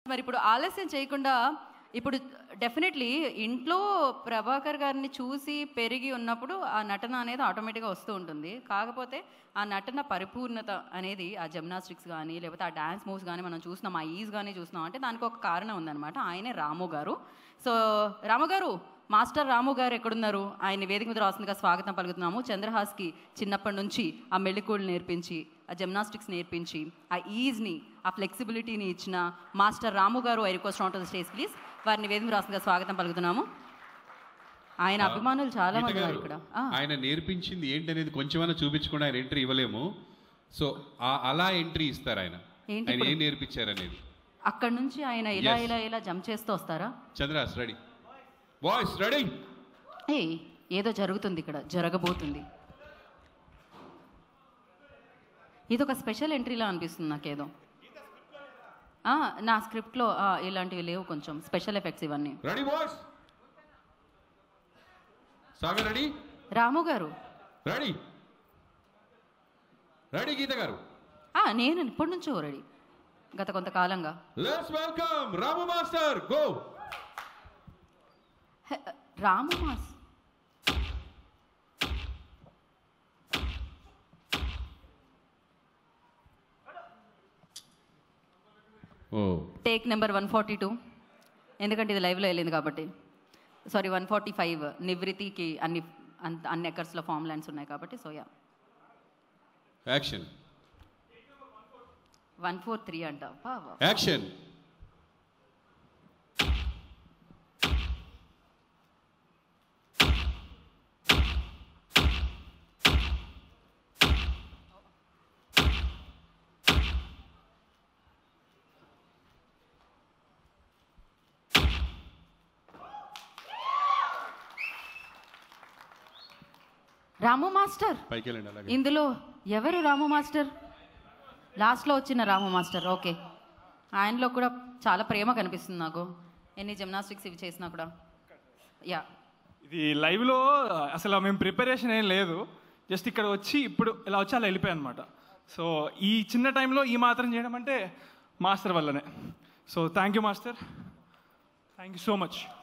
మరి ఇప్పుడు ఆలస్యం చేయకుండా ఇప్పుడు డెఫినెట్లీ ఇంట్లో ప్రభాకర్ గారిని చూసి పెరిగి ఉన్నప్పుడు ఆ నటన అనేది ఆటోమేటిక్గా వస్తూ ఉంటుంది. కాకపోతే ఆ నటన పరిపూర్ణత అనేది ఆ జిమ్నాస్టిక్స్ కానీ లేకపోతే ఆ డ్యాన్స్ మూవ్స్ కానీ మనం చూస్తున్నాం, ఆ ఈజ్ కానీ చూస్తున్నాం అంటే దానికి ఒక కారణం ఉందన్నమాట. ఆయనే రాము గారు. సో రాము గారు, మాస్టర్ రాము గారు ఎక్కడున్నారు? ఆయన వేదిక మీద రాస్తుందిగా స్వాగతం పలుకుతున్నాము. చంద్రహాస్కి చిన్నప్పటి నుంచి ఆ మెళుకువలు నేర్పించి, ఆ జిమ్నాస్టిక్స్ నేర్పించి, ఆ ఈజ్ని, ఆ ఫ్లెక్సిబిలిటీని ఇచ్చిన మాస్టర్ రాము గారు I request on to the stage please. వారిని వేదిక మీద రాస్తుందిగా స్వాగతం పలుకుతున్నాము. ఆయన అభిమానులు చాలా మంది ఉన్నారు ఇక్కడ. ఆయన నేర్పించింది ఏంటనేది కొంచెమైనా చూపించకుండా ఆయన ఎంట్రీ ఇవ్వలేము. సో అలా ఎంట్రీ ఇస్తారు ఆయన. ఆయన ఏం నేర్పించారనేది అక్కడ నుంచి ఆయన ఇలా ఇలా ఇలా జంప్ చేస్తూ వస్తారా? Chandra's ready, voice ready. ఏదో జరుగుతుంది ఇక్కడ, జరగబోతుంది. ఇది ఒక స్పెషల్ ఎంట్రీలా అనిపిస్తుంది నాకేదో. నా స్క్రిప్ట్లో ఇలాంటివి లేవు, కొంచెం స్పెషల్ ఎఫెక్ట్స్ ఇవన్నీ. Ready voice. Sagar ready. Ramu గారు రెడీ. రెడీ గీత గారు. నేను ఇప్పటి నుంచో రెడీ, గత కొంతకాలంగా. Let's welcome Ramu master. Go. Ramu mass take number 142, ఎందుకంటే ఇది లైవ్లో వెళ్ళింది కాబట్టి. సారీ 145, నివృత్తికి అన్ని ఎకర్స్లో ఫామ్ ల్యాండ్స్ ఉన్నాయి కాబట్టి. So action. 143 అంట. యాక్షన్. రాము మాస్టర్. ఇందులో ఎవరు రాము మాస్టర్? లాస్ట్లో వచ్చిన రాము మాస్టర్. ఓకే, ఆయనలో కూడా చాలా ప్రేమ కనిపిస్తుంది నాకు, ఎన్ని జిమ్నాస్టిక్స్ ఇవి చేసినా కూడా. ఇది లైవ్లో అసలు మేము ప్రిపరేషన్ ఏం లేదు, జస్ట్ ఇక్కడ వచ్చి ఇప్పుడు ఇలా వచ్చి అలా వెళ్ళిపోయాయి అనమాట. సో ఈ చిన్న టైంలో ఈ మాత్రం చేయడం అంటే మాస్టర్ వల్లనే. So thank you master, thank you so much.